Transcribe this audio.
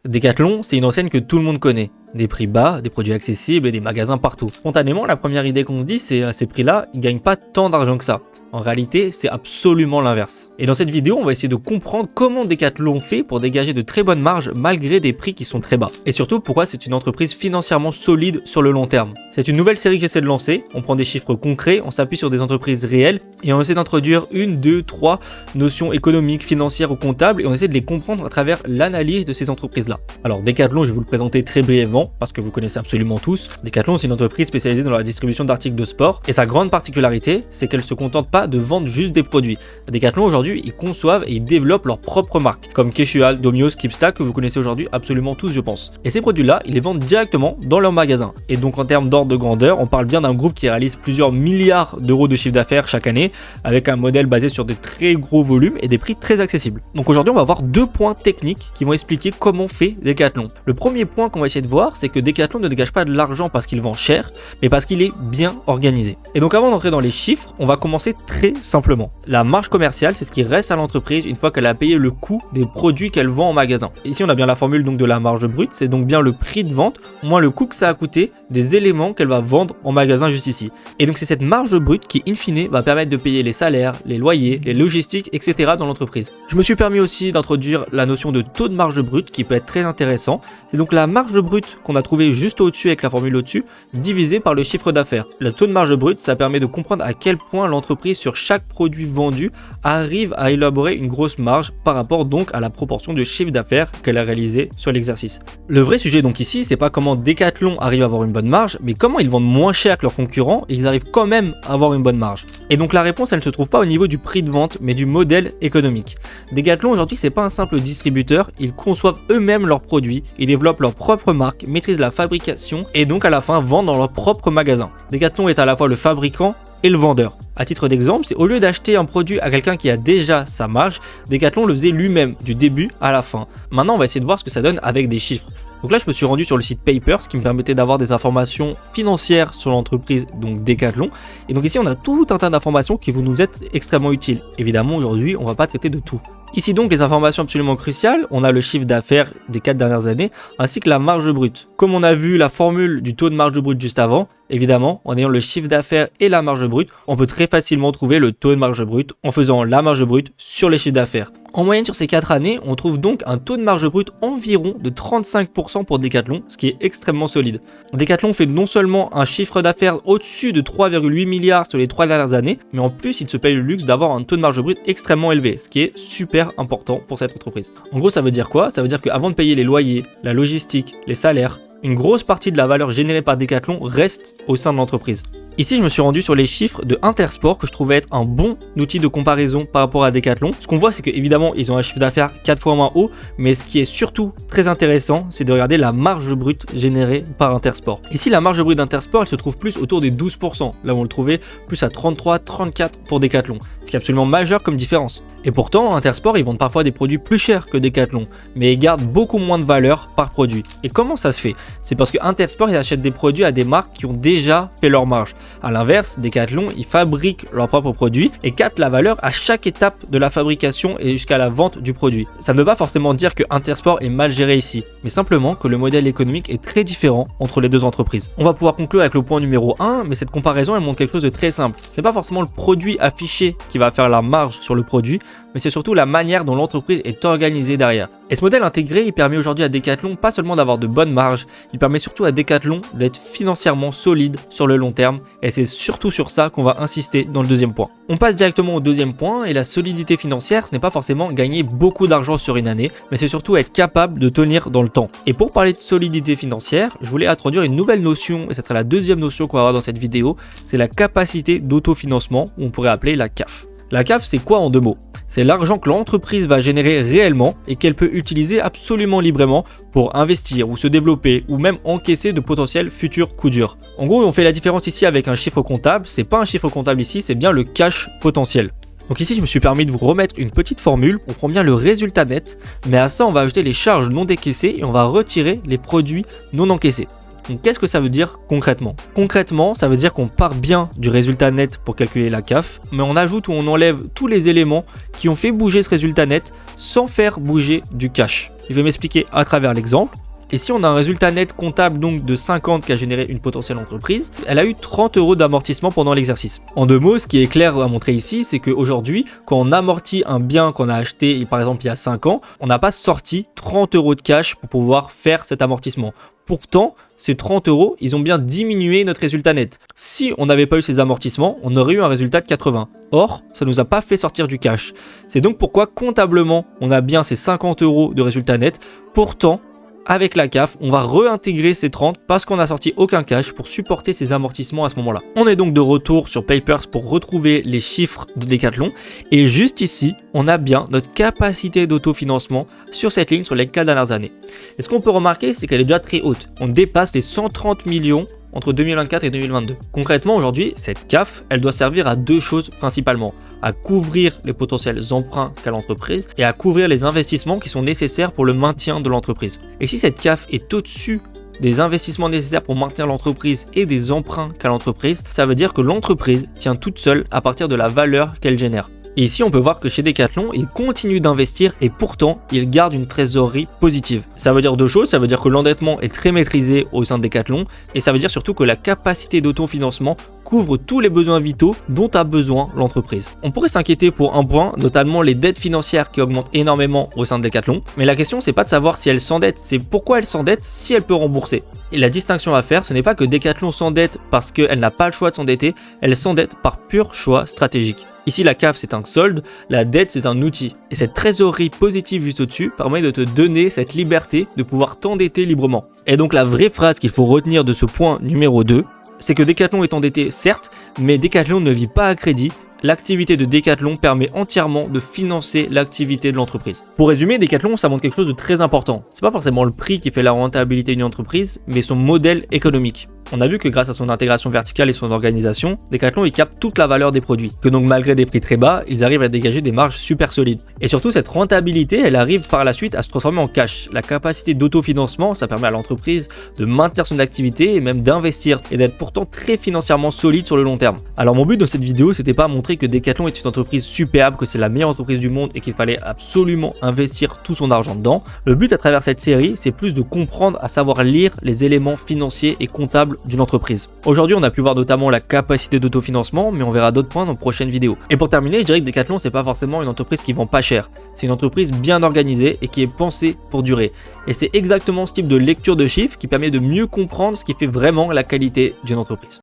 Decathlon, c'est une enseigne que tout le monde connaît. Des prix bas, des produits accessibles et des magasins partout. Spontanément, la première idée qu'on se dit, c'est à ces prix-là, ils gagnent pas tant d'argent que ça. En réalité, c'est absolument l'inverse. Et dans cette vidéo, on va essayer de comprendre comment Decathlon fait pour dégager de très bonnes marges malgré des prix qui sont très bas. Et surtout, pourquoi c'est une entreprise financièrement solide sur le long terme. C'est une nouvelle série que j'essaie de lancer. On prend des chiffres concrets, on s'appuie sur des entreprises réelles et on essaie d'introduire une, deux, trois notions économiques, financières ou comptables et on essaie de les comprendre à travers l'analyse de ces entreprises-là. Alors Decathlon, je vais vous le présenter très brièvement parce que vous connaissez absolument tous. Decathlon, c'est une entreprise spécialisée dans la distribution d'articles de sport et sa grande particularité, c'est qu'elle se contente pas de vendre juste des produits. Decathlon aujourd'hui, ils conçoivent et ils développent leurs propres marques, comme Keshual, Domios, Kipsta, que vous connaissez aujourd'hui absolument tous, je pense. Et ces produits-là, ils les vendent directement dans leur magasin. Et donc en termes d'ordre de grandeur, on parle bien d'un groupe qui réalise plusieurs milliards d'euros de chiffre d'affaires chaque année, avec un modèle basé sur de très gros volumes et des prix très accessibles. Donc aujourd'hui, on va voir deux points techniques qui vont expliquer comment fait Decathlon. Le premier point qu'on va essayer de voir, c'est que Decathlon ne dégage pas de l'argent parce qu'il vend cher, mais parce qu'il est bien organisé. Et donc avant d'entrer dans les chiffres, on va commencer très simplement. La marge commerciale, c'est ce qui reste à l'entreprise une fois qu'elle a payé le coût des produits qu'elle vend en magasin. Ici, on a bien la formule donc de la marge brute, c'est donc bien le prix de vente moins le coût que ça a coûté des éléments qu'elle va vendre en magasin juste ici. Et donc c'est cette marge brute qui, in fine, va permettre de payer les salaires, les loyers, les logistiques, etc. dans l'entreprise. Je me suis permis aussi d'introduire la notion de taux de marge brute qui peut être très intéressant. C'est donc la marge brute qu'on a trouvé juste au-dessus avec la formule au-dessus, divisée par le chiffre d'affaires. Le taux de marge brute, ça permet de comprendre à quel point l'entreprise sur chaque produit vendu arrive à élaborer une grosse marge par rapport donc à la proportion de chiffre d'affaires qu'elle a réalisé sur l'exercice. Le vrai sujet donc ici, c'est pas comment Decathlon arrive à avoir une bonne marge, mais comment ils vendent moins cher que leurs concurrents et ils arrivent quand même à avoir une bonne marge. Et donc la réponse, elle ne se trouve pas au niveau du prix de vente, mais du modèle économique. Decathlon aujourd'hui, c'est pas un simple distributeur, ils conçoivent eux-mêmes leurs produits, ils développent leur propre marque, maîtrisent la fabrication et donc à la fin vendent dans leur propre magasin. Decathlon est à la fois le fabricant et le vendeur. À titre d'exemple, c'est au lieu d'acheter un produit à quelqu'un qui a déjà sa marge, Decathlon le faisait lui-même du début à la fin. Maintenant, on va essayer de voir ce que ça donne avec des chiffres. Donc là, je me suis rendu sur le site Papers qui me permettait d'avoir des informations financières sur l'entreprise, donc Decathlon. Et donc ici, on a tout un tas d'informations qui vont nous être extrêmement utiles. Évidemment, aujourd'hui, on ne va pas traiter de tout. Ici donc, les informations absolument cruciales, on a le chiffre d'affaires des 4 dernières années, ainsi que la marge brute. Comme on a vu la formule du taux de marge brute juste avant, évidemment, en ayant le chiffre d'affaires et la marge brute, on peut très facilement trouver le taux de marge brute en faisant la marge brute sur les chiffres d'affaires. En moyenne sur ces 4 années, on trouve donc un taux de marge brute environ de 35% pour Decathlon, ce qui est extrêmement solide. Decathlon fait non seulement un chiffre d'affaires au-dessus de 3,8 milliards sur les 3 dernières années, mais en plus il se paye le luxe d'avoir un taux de marge brute extrêmement élevé, ce qui est super important pour cette entreprise. En gros, ça veut dire quoi? Ça veut dire qu'avant de payer les loyers, la logistique, les salaires, une grosse partie de la valeur générée par Decathlon reste au sein de l'entreprise. Ici, je me suis rendu sur les chiffres de Intersport que je trouvais être un bon outil de comparaison par rapport à Decathlon. Ce qu'on voit, c'est qu'évidemment, ils ont un chiffre d'affaires 4 fois moins haut, mais ce qui est surtout très intéressant, c'est de regarder la marge brute générée par Intersport. Ici, la marge brute d'Intersport, elle se trouve plus autour des 12%. Là, on le trouvait plus à 33-34% pour Decathlon, ce qui est absolument majeur comme différence. Et pourtant, Intersport, ils vendent parfois des produits plus chers que Decathlon, mais ils gardent beaucoup moins de valeur par produit. Et comment ça se fait? C'est parce que Intersport, ils achètent des produits à des marques qui ont déjà fait leur marge. A l'inverse, Decathlon, ils fabriquent leurs propres produits et captent la valeur à chaque étape de la fabrication et jusqu'à la vente du produit. Ça ne veut pas forcément dire que Intersport est mal géré ici, mais simplement que le modèle économique est très différent entre les deux entreprises. On va pouvoir conclure avec le point numéro 1, mais cette comparaison, elle montre quelque chose de très simple. Ce n'est pas forcément le produit affiché qui va faire la marge sur le produit, mais c'est surtout la manière dont l'entreprise est organisée derrière. Et ce modèle intégré, il permet aujourd'hui à Decathlon pas seulement d'avoir de bonnes marges, il permet surtout à Decathlon d'être financièrement solide sur le long terme, et c'est surtout sur ça qu'on va insister dans le deuxième point. On passe directement au deuxième point, et la solidité financière, ce n'est pas forcément gagner beaucoup d'argent sur une année, mais c'est surtout être capable de tenir dans le temps. Et pour parler de solidité financière, je voulais introduire une nouvelle notion, et ce sera la deuxième notion qu'on va voir dans cette vidéo, c'est la capacité d'autofinancement, ou on pourrait appeler la CAF. La CAF, c'est quoi en deux mots? C'est l'argent que l'entreprise va générer réellement et qu'elle peut utiliser absolument librement pour investir ou se développer ou même encaisser de potentiels futurs coups durs. En gros, on fait la différence ici avec un chiffre comptable. C'est pas un chiffre comptable ici, c'est bien le cash potentiel. Donc ici, je me suis permis de vous remettre une petite formule. On prend bien le résultat net, mais à ça, on va ajouter les charges non décaissées et on va retirer les produits non encaissés. Donc qu'est-ce que ça veut dire concrètement? Concrètement, ça veut dire qu'on part bien du résultat net pour calculer la CAF, mais on ajoute ou on enlève tous les éléments qui ont fait bouger ce résultat net sans faire bouger du cash. Je vais m'expliquer à travers l'exemple. Et si on a un résultat net comptable donc de 50 qu'a généré une potentielle entreprise, elle a eu 30 € d'amortissement pendant l'exercice. En deux mots, ce qui est clair à montrer ici, c'est qu'aujourd'hui, quand on amortit un bien qu'on a acheté par exemple il y a 5 ans, on n'a pas sorti 30 € de cash pour pouvoir faire cet amortissement. Pourtant, ces 30 €, ils ont bien diminué notre résultat net. Si on n'avait pas eu ces amortissements, on aurait eu un résultat de 80. Or, ça ne nous a pas fait sortir du cash. C'est donc pourquoi comptablement, on a bien ces 50 € de résultat net. Pourtant, avec la CAF, on va réintégrer ces 30 parce qu'on n'a sorti aucun cash pour supporter ces amortissements à ce moment-là. On est donc de retour sur Papers pour retrouver les chiffres de Decathlon. Et juste ici, on a bien notre capacité d'autofinancement sur cette ligne sur les 4 dernières années. Et ce qu'on peut remarquer, c'est qu'elle est déjà très haute. On dépasse les 130 millions entre 2024 et 2022. Concrètement, aujourd'hui, cette CAF, elle doit servir à deux choses principalement. À couvrir les potentiels emprunts qu'a l'entreprise et à couvrir les investissements qui sont nécessaires pour le maintien de l'entreprise. Et si cette CAF est au-dessus des investissements nécessaires pour maintenir l'entreprise et des emprunts qu'a l'entreprise, ça veut dire que l'entreprise tient toute seule à partir de la valeur qu'elle génère. Et ici, on peut voir que chez Decathlon, ils continuent d'investir et pourtant, ils gardent une trésorerie positive. Ça veut dire deux choses, ça veut dire que l'endettement est très maîtrisé au sein de Decathlon et ça veut dire surtout que la capacité d'autofinancement couvre tous les besoins vitaux dont a besoin l'entreprise. On pourrait s'inquiéter pour un point, notamment les dettes financières qui augmentent énormément au sein de Decathlon, mais la question c'est pas de savoir si elle s'endette, c'est pourquoi elle s'endette si elle peut rembourser. Et la distinction à faire, ce n'est pas que Decathlon s'endette parce qu'elle n'a pas le choix de s'endetter, elle s'endette par pur choix stratégique. Ici, la CAF, c'est un solde, la dette, c'est un outil. Et cette trésorerie positive juste au-dessus permet de te donner cette liberté de pouvoir t'endetter librement. Et donc, la vraie phrase qu'il faut retenir de ce point numéro 2, c'est que Decathlon est endetté, certes, mais Decathlon ne vit pas à crédit. L'activité de Decathlon permet entièrement de financer l'activité de l'entreprise. Pour résumer, Decathlon, ça montre quelque chose de très important. C'est pas forcément le prix qui fait la rentabilité d'une entreprise, mais son modèle économique. On a vu que grâce à son intégration verticale et son organisation, Decathlon il capte toute la valeur des produits. Que donc malgré des prix très bas, ils arrivent à dégager des marges super solides. Et surtout, cette rentabilité, elle arrive par la suite à se transformer en cash. La capacité d'autofinancement, ça permet à l'entreprise de maintenir son activité et même d'investir et d'être pourtant très financièrement solide sur le long terme. Alors mon but dans cette vidéo, c'était pas montrer que Decathlon est une entreprise superbe, que c'est la meilleure entreprise du monde et qu'il fallait absolument investir tout son argent dedans. Le but à travers cette série, c'est plus de comprendre, à savoir lire les éléments financiers et comptables d'une entreprise. Aujourd'hui, on a pu voir notamment la capacité d'autofinancement, mais on verra d'autres points dans de prochaines vidéos. Et pour terminer, je dirais que Decathlon, c'est pas forcément une entreprise qui vend pas cher. C'est une entreprise bien organisée et qui est pensée pour durer. Et c'est exactement ce type de lecture de chiffres qui permet de mieux comprendre ce qui fait vraiment la qualité d'une entreprise.